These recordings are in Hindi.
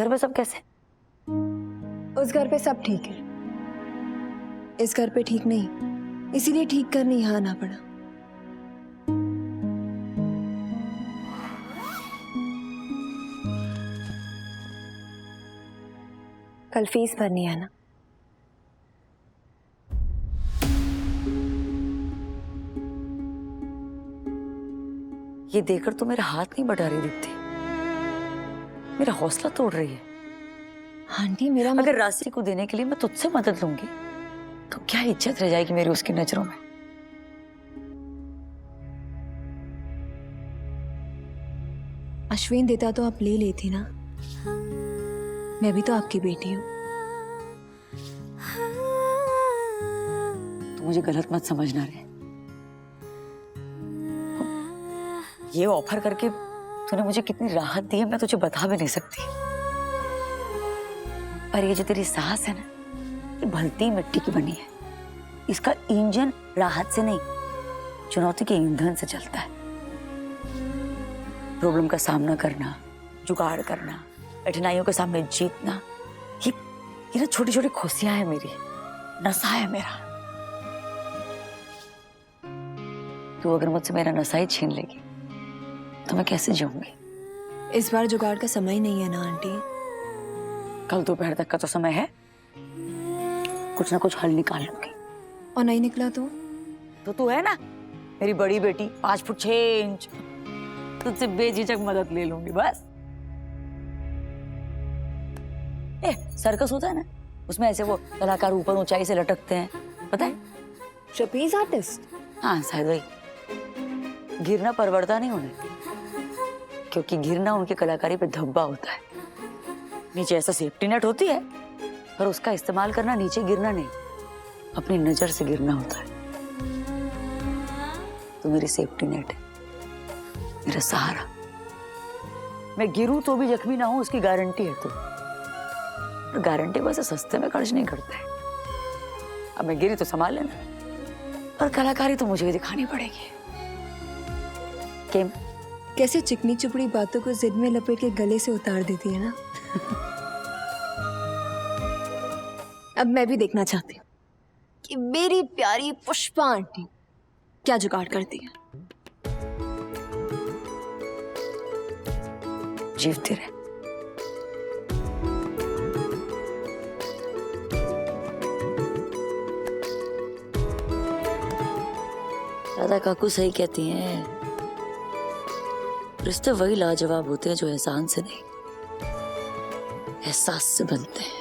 घर में सब कैसे? उस घर पे सब ठीक है, इस घर पे ठीक नहीं, इसीलिए ठीक करने यहाँ आना पड़ा। कल फीस भरनी है ना? ये देखकर तो मेरा हाथ नहीं बढ़ा रही दीप्ति, मेरा हौसला तोड़ रही है। आंटी मेरा अगर राशि को देने के लिए मैं तुझसे मदद लूंगी तो क्या इज्जत रह जाएगी मेरी उसकी नजरों में? अश्विन देता तो आप ले लेती ना, मैं भी तो आपकी बेटी हूँ। तू मुझे गलत मत समझना रे, ये ऑफर करके तूने मुझे कितनी राहत दी है मैं तुझे बता भी नहीं सकती। पर ये जो तेरी सांस है ना, ये भलती मिट्टी की बनी है। इसका इंजन राहत से नहीं, चुनौती के ईंधन से चलता है। प्रॉब्लम का सामना करना, जुगाड़ करना, कठिनाइयों के सामने जीतना, ये ना छोटी छोटी खुशियां है मेरी, नशा है मेरा। तू अगर मुझसे मेरा नशा ही छीन लेगी तो मैं कैसे जीऊंगी? इस बार जुगाड़ का समय नहीं है ना आंटी। कल दोपहर तक का तो समय है, कुछ ना कुछ हल निकाल लूंगी। और नहीं निकला तो तू है ना मेरी बड़ी बेटी, 5 फुट 6 इंच, तुझसे बेझिझक मदद ले लूंगी बस। सर्कस होता है ना, उसमें ऐसे वो कलाकार ऊपर ऊंचाई से लटकते हैं, पता है? ट्रेपेज आर्टिस्ट? हाँ शायद वही। गिरना परवड़ता नहीं उन्हें, क्योंकि गिरना उनकी कलाकारी पे धब्बा होता है। नीचे ऐसा सेफ्टी नेट होती है, पर उसका इस्तेमाल करना नीचे गिरना नहीं, अपनी नजर से गिरना होता है। तो मेरी सेफ्टी नेट है, मेरा सहारा। मैं गिरूं तो भी जख्मी ना हूं, उसकी गारंटी है। तो गारंटी वैसे सस्ते में खर्च नहीं करते हैं। अब मैं गिरी तो संभाल लेना, पर कलाकारी तो मुझे भी दिखानी पड़ेगी। कैसे चिकनी चुपड़ी बातों को जिद में लपेट के गले से उतार देती है ना। अब मैं भी देखना चाहती हूँ कि मेरी प्यारी पुष्पा आंटी क्या जुगाड़ करती है। जीवती रहे। दादा काकू सही कहती हैं, रिश्ते वही लाजवाब होते हैं जो एहसान से नहीं, एहसास से बनते हैं।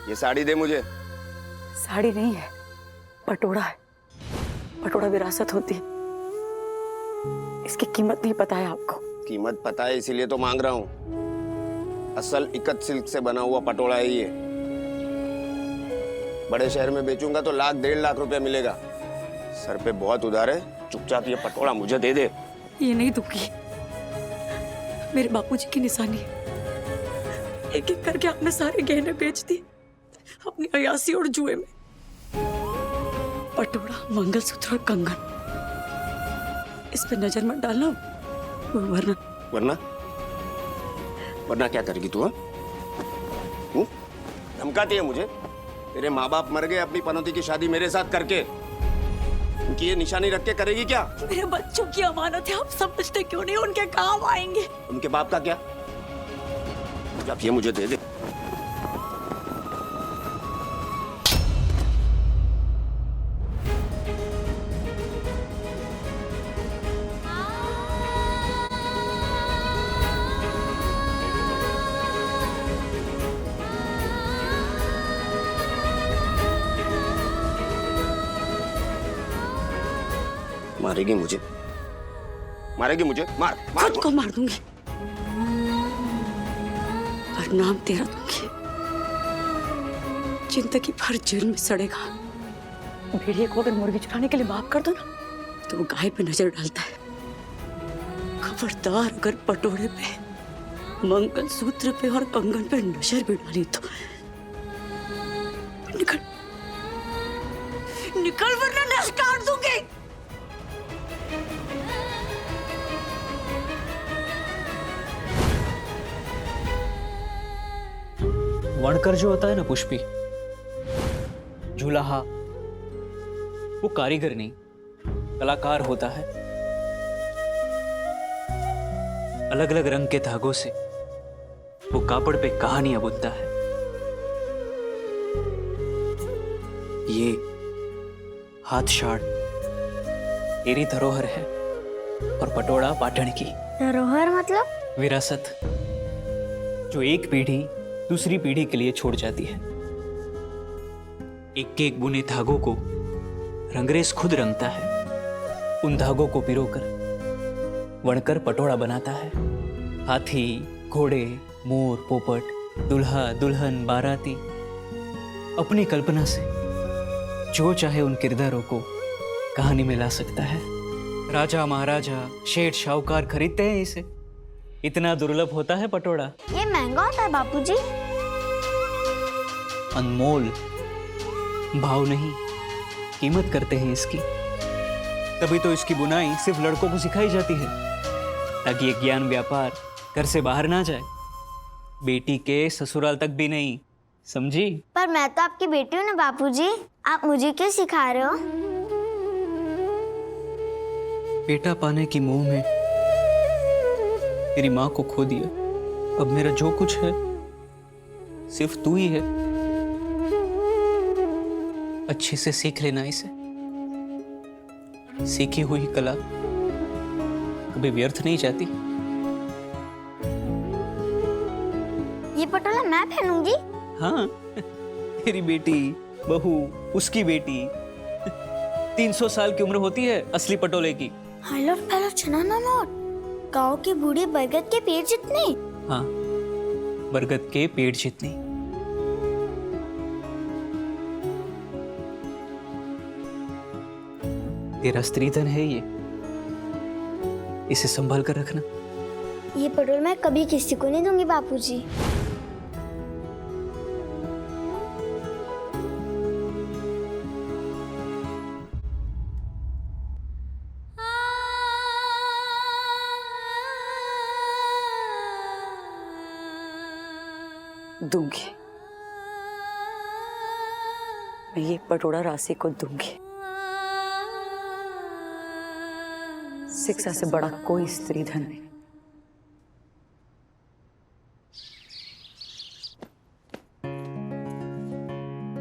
ये साड़ी दे मुझे। साड़ी नहीं है, पटोड़ा है। पटोड़ा विरासत होती है, इसकी कीमत नहीं पता है आपको। कीमत पता है इसीलिए तो मांग रहा हूँ। असल इकत सिल्क से बना हुआ पटोड़ा है ये। बड़े शहर में बेचूंगा तो 1 लाख 1.5 लाख रुपया मिलेगा, सर पे बहुत उधार है, चुपचाप ये पटोला मुझे दे दे। ये नहीं दूंगी, मेरे बापूजी की निशानी है। एक एक करके आपने सारे गहने बेच दिए अपनी अयासी और जुए में। पटोला, मंगलसूत्र और कंगन, इस पे नजर मत डालना, वरना वरना वरना क्या करेगी तू? हाँ? धमकाती है मुझे? तेरे माँ बाप मर गए अपनी पनौती की शादी मेरे साथ करके, उनकी ये निशानी रख के करेगी क्या? मेरे बच्चों की अमानत है, आप समझते क्यों नहीं? उनके काम आएंगे। उनके बाप का क्या? जब ये मुझे दे दे। मारेगी मुझे, मारेगी मुझे, मार मार। खुद को मार दूंगी और नाम तेरा दूंगी, जिंदगी भर जेल में सड़ेगा। भेड़िए को अगर मुर्गी चुराने के लिए माफ कर दो ना, तो वो गाय पे नजर डालता है। खबरदार अगर पटोले पे, मंगलसूत्र पे और कंगन पे नजर भी डाली तो निकल निकल, वरना नस काट दूंगी। वणकर जो होता है ना पुष्पी, झूलाहा, वो कारीगर नहीं कलाकार होता है। अलग अलग रंग के धागों से वो कापड़ पे कहानियां बुनता है। ये हाथशाड़ तेरी धरोहर है और पटोला पाटण की धरोहर मतलब? विरासत, जो एक पीढ़ी दूसरी पीढ़ी के लिए छोड़ जाती है। एक एक बुने धागों को रंगरेज खुद रंगता है। उन धागों को पिरोकर वणकर पटोला बनाता है। हाथी, घोड़े, मोर, पोपट, दुल्हा, दुल्हन, बाराती, अपनी कल्पना से जो चाहे उन किरदारों को कहानी में ला सकता है। राजा, महाराजा, शेठ, शाहूकार खरीदते हैं इसे। इतना दुर्लभ होता है पटोला। ये महंगा होता है बापूजी? अनमोल, भाव नहीं, कीमत करते हैं इसकी। तभी तो इसकी बुनाई सिर्फ लड़कों को सिखाई जाती है, ताकि ये ज्ञान व्यापार घर से बाहर ना जाए, बेटी के ससुराल तक भी नहीं, समझी? पर मैं तो आपकी बेटी हूँ ना बापूजी, आप मुझे क्यों सिखा रहे हो? बेटा पाने की मोह में तेरी माँ को खो दिया। अब मेरा जो कुछ है सिर्फ तू ही है। अच्छे से सीख लेना इसे। सीखी हुई कला कभी व्यर्थ नहीं जाती। ये पटोला मैं पहनूंगी? हाँ, तेरी बेटी, बहू, उसकी बेटी। 300 साल की उम्र होती है असली पटोले की। हेलो हेलो चनाना नोट, गाँव के बूढ़े बरगद के पेड़ जितने। हाँ, बरगद के पेड़ जितनी। तेरा स्त्रीधन है ये, इसे संभाल कर रखना। ये पटोला मैं कभी किसी को नहीं दूंगी बापूजी। दूंगी, मैं ये पटोला राशि को दूंगी। शिक्षा से बड़ा कोई स्त्रीधन नहीं।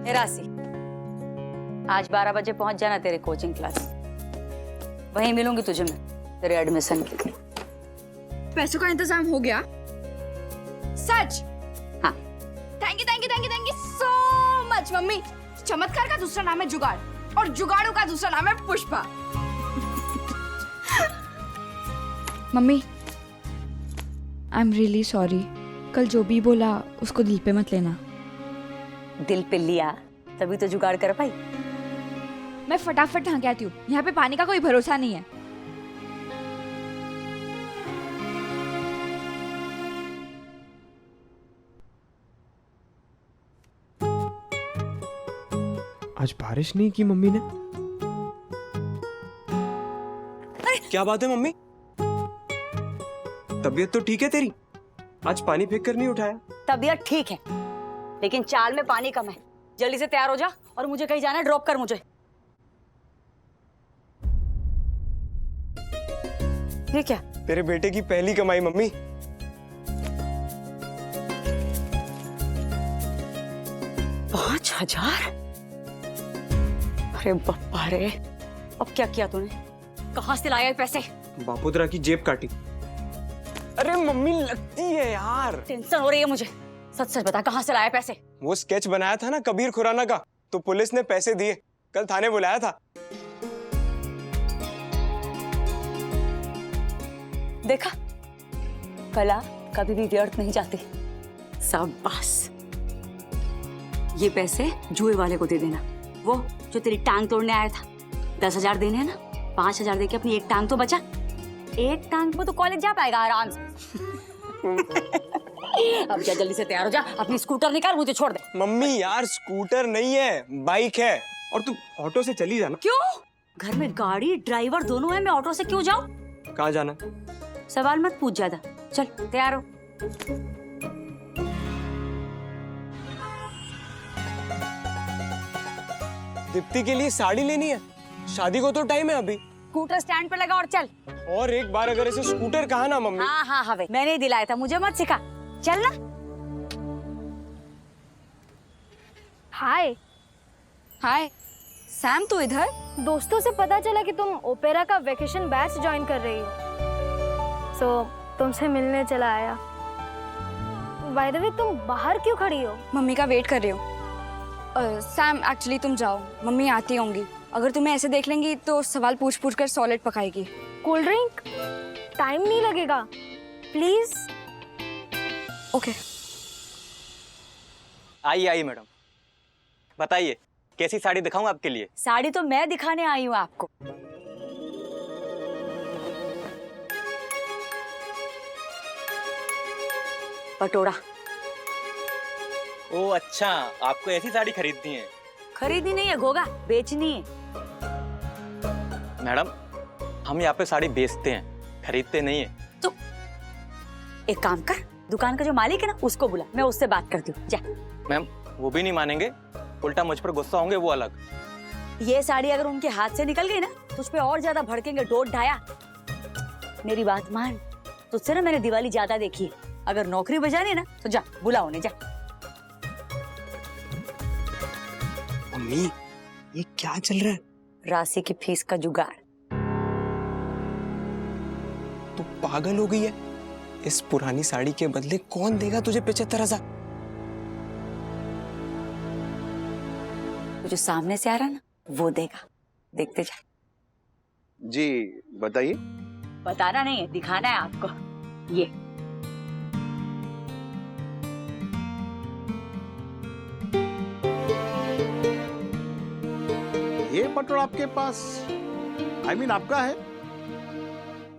ए राशि, आज 12 बजे पहुंच जाना तेरे कोचिंग क्लास। वहीं मिलूंगी तुझे मैं तेरे एडमिशन के लिए। पैसों का इंतजाम हो गया? सच? हाँ। Thank you so much mummy. चमत्कार का दूसरा नाम है जुगाड़, और जुगाड़ों का दूसरा नाम है Pushpa. Mummy, I am really sorry. कल जो भी बोला उसको दिल पे मत लेना। दिल पे लिया तभी तो जुगाड़ कर पाई। मैं फटाफट नहा के आती हूँ, यहाँ पे पानी का कोई भरोसा नहीं है। आज बारिश नहीं की मम्मी ने। क्या बात है मम्मी? तबीयत तो ठीक है तेरी? आज पानी फेंक कर नहीं उठाया? तबीयत ठीक है, लेकिन चाल में पानी कम है। जल्दी से तैयार हो जा और मुझे कहीं जाना है, ड्रॉप कर मुझे। ये क्या? तेरे बेटे की पहली कमाई मम्मी। पाँच 5,000? अरे बप्पा रे, अब क्या किया तूने? कहाँ से लाया ये पैसे? बापोदरा की जेब काटी। अरे मम्मी लगती है यार। टेंशन हो रही है मुझे। सच सच बता, कहाँ से लाया पैसे? वो स्केच बनाया था ना कबीर खुराना का, तो पुलिस ने पैसे दिए, कल थाने बुलाया था। देखा, कला कभी भी व्यर्थ नहीं जाती। शाबाश। ये पैसे जुए वाले को दे देना, वो जो तेरी टांग तोड़ने आया था। 10,000 देने हैं ना, 5,000 देके अपनी एक टांग तो बचा। एक टांग पे तो कॉलेज जा पाएगा आराम से। अब जा, जल्दी से तैयार हो जा, अपनी स्कूटर निकाल, मुझे छोड़ दे। मम्मी यार स्कूटर नहीं है, बाइक है, और तू ऑटो से चली जाना। क्यों? घर में गाड़ी ड्राइवर दोनों है, मैं ऑटो से क्यों जाऊं? कहाँ जाना? सवाल मत पूछ ज्यादा, चल तैयार हो। दीप्ति के लिए साड़ी लेनी है, शादी को तो टाइम है अभी। स्कूटर स्टैंड पे लगा और चल। और एक बार अगर ऐसे स्कूटर कहा ना मम्मी। हाँ हाँ हाँ, मैंने ही दिलाया था, मुझे मत सिखा, चल ना। हाय। हाय सैम, तू इधर? दोस्तों से पता चला कि तुम ओपेरा का वेकेशन बैच ज्वाइन कर रही हो, सो तुमसे मिलने चला आया। बाय द वे, तुम बाहर क्यों खड़ी हो? मम्मी का वेट कर रही हूँ। सैम एक्चुअली तुम जाओ, मम्मी आती होंगी। अगर तुम्हें ऐसे देख लेंगी तो सवाल पूछ पूछ कर सॉलिड पकाएगी। Cold drink? टाइम नहीं लगेगा, प्लीज। ओके। आइए मैडम, बताइए कैसी साड़ी दिखाऊं आपके लिए? साड़ी तो मैं दिखाने आई हूँ आपको। पटोड़ा। ओ अच्छा, आपको ऐसी साड़ी खरीदनी है? खरीदनी नहीं है गोगा, बेचनी है। मैडम, हम यहाँ पे साड़ी बेचते हैं, खरीदते नहीं है। तो एक काम कर, दुकान का जो मालिक है ना, उसको बुला, मैं उससे बात करती हूँ, जा। मैम, वो भी नहीं मानेंगे, उल्टा मुझ पर गुस्सा होंगे, वो अलग। ये साड़ी अगर उनके हाथ से निकल गई ना, तो उस पे और ज्यादा भड़केंगे। डोट ढाया, मेरी बात मान। तुझसे ना मैंने दिवाली ज्यादा देखी है, अगर नौकरी बजानी है ना तो जा, बुला उन्हें, जा। मम्मी ये क्या चल रहा है? राशि की फीस का जुगाड़। तू पागल हो गई है? इस पुरानी साड़ी के बदले कौन देगा तुझे 75,000? जो सामने से आ रहा ना, वो देगा, देखते जा। जी बताइए। बताना नहीं है, दिखाना है आपको। ये पटोड़ा आपके पास, I mean, आपका है?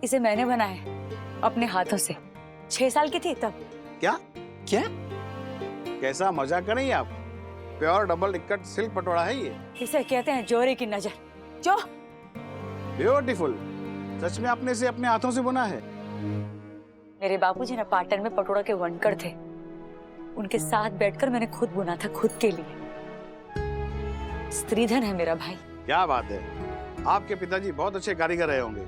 इसे मैंने बनाया है अपने हाथों से। 6 साल की थी तब। क्या? क्या? कैसा मजाक कर रही हैं आप? प्योर डबल इकट सिल्क पटोड़ा है ये। इसे कहते हैं जोरे की नजर। जो ब्यूटीफुल। सच में आपने इसे अपने हाथों से बुना है? मेरे बापूजी ना पाटन में पटोड़ा के वनकर थे, उनके साथ बैठकर मैंने खुद बुना था, खुद के लिए। स्त्रीधन है मेरा भाई। क्या बात है, आपके पिताजी बहुत अच्छे कारीगर रहे होंगे।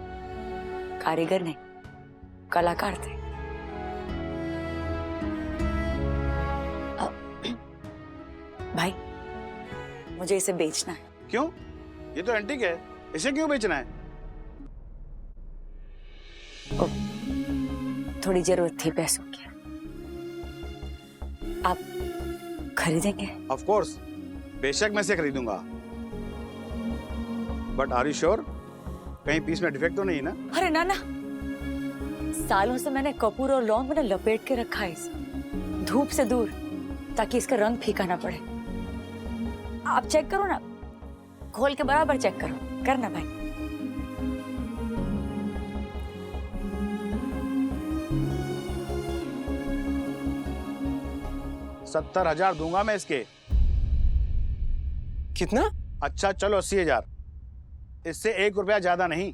कारीगर नहीं, कलाकार थे। भाई, मुझे इसे बेचना है। क्यों? ये तो एंटीक है, इसे क्यों बेचना है? थोड़ी जरूरत थी पैसों की। आप खरीदेंगे? ऑफ कोर्स, बेशक मैं इसे खरीदूंगा। But are you sure? कहीं पीस में डिफेक्ट तो नहीं ना? अरे ना ना, सालों से मैंने कपूर और लौंग में लपेट के रखा है इसे, धूप से दूर, ताकि इसका रंग फीका ना पड़े। आप चेक करो ना, खोल के बराबर चेक करो, करना भाई। 70,000 दूंगा मैं इसके। कितना? अच्छा चलो 80,000, इससे 1 रुपया ज्यादा नहीं।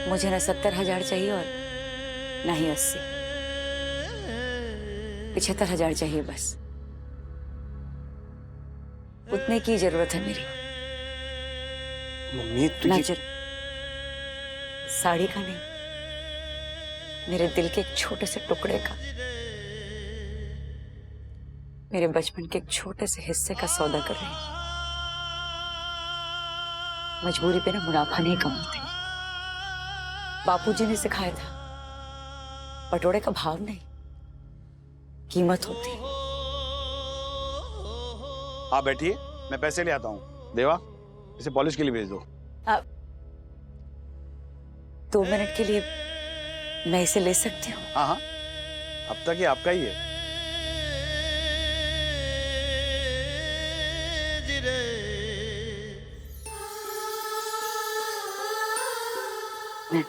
मुझे ना 70,000 चाहिए और ना ही 80, 75,000 चाहिए बस। उतने की जरूरत है मेरी। मम्मी ना तुझे साड़ी का नहीं, मेरे दिल के एक छोटे से टुकड़े का, मेरे बचपन के एक छोटे से हिस्से का सौदा कर रही हूं। मजबूरी पे ना मुनाफा नहीं कमाते। बापूजी ने सिखाया था, पटोड़े का भाव नहीं, कीमत होती है। आप बैठिए, मैं पैसे ले आता हूँ। देवा, इसे पॉलिश के लिए भेज दो। 2 मिनट के लिए मैं इसे ले सकती हूँ? हाँ हाँ, अब तक ये आपका ही है। मैं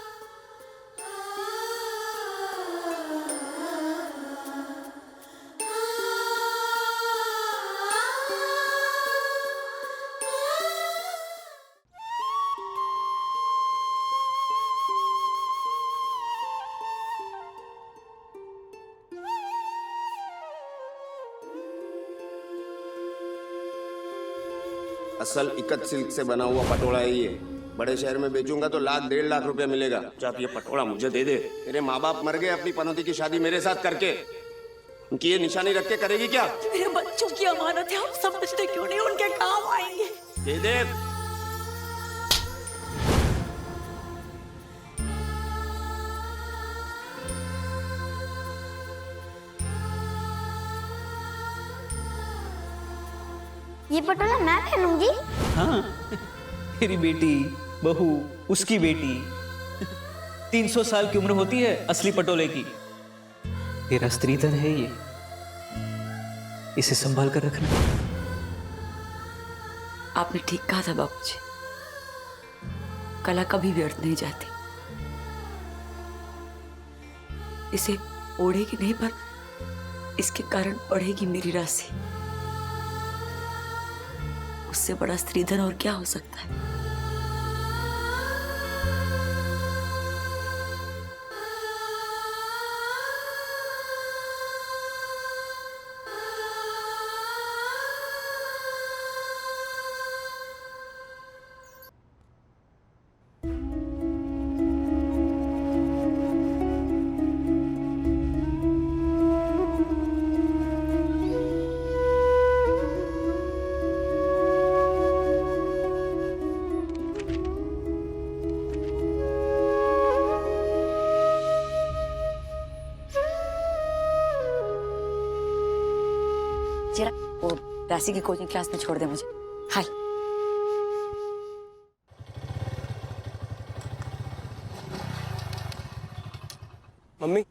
असल इकत सिल्क से बना हुआ पटोला है ये। बड़े शहर में बेचूंगा तो 1.5 लाख रुपया मिलेगा। आप ये पटोला मुझे दे दे। मेरे माँ बाप मर गए अपनी पनौती की शादी मेरे साथ करके, उनकी ये निशानी रख के करेगी क्या? मेरे बच्चों की अमानत है, आप समझते क्यों नहीं? उनके काम आएंगे। दे दे। ये पटोला मैं पहनूंगी। हाँ, तेरी बेटी, बहू, उसकी बेटी। 300 साल की उम्र होती है असली पटोले की। तेरा स्त्रीधन है ये, इसे संभाल कर रखना। आपने ठीक कहा था बापूजी, कला कभी व्यर्थ नहीं जाती। इसे ओढ़ेगी नहीं, पर इसके कारण बढ़ेगी मेरी राशि। उससे बड़ा स्त्रीधन और क्या हो सकता है? जरा वो राशि की कोचिंग क्लास में छोड़ दे मुझे। हाय। मम्मी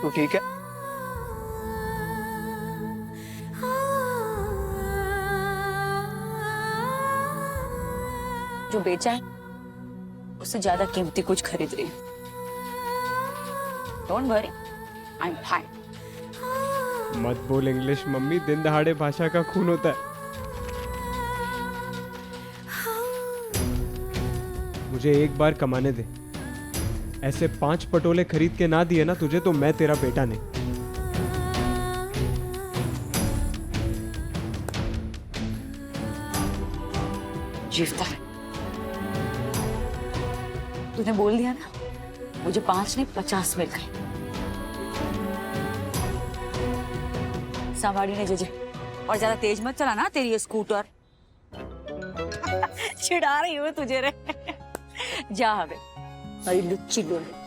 तू ठीक है? जो बेचा है उससे ज्यादा कीमती कुछ खरीद रही हूँ। Don't worry, I am fine. मत बोल इंग्लिश मम्मी, दिन दहाड़े भाषा का खून होता है। मुझे एक बार कमाने दे। ऐसे 5 पटोले खरीद के ना दिए ना तुझे तो मैं तेरा बेटा नहीं। जीवता है। तूने बोल दिया ना, मुझे 5 नहीं 50 मिल गए। सवारी ने जजे, और ज्यादा तेज मत चला ना तेरी ये स्कूटर। चिढ़ा रही हूँ तुझे रे। जा हवे, मेरी लुच्ची लोली।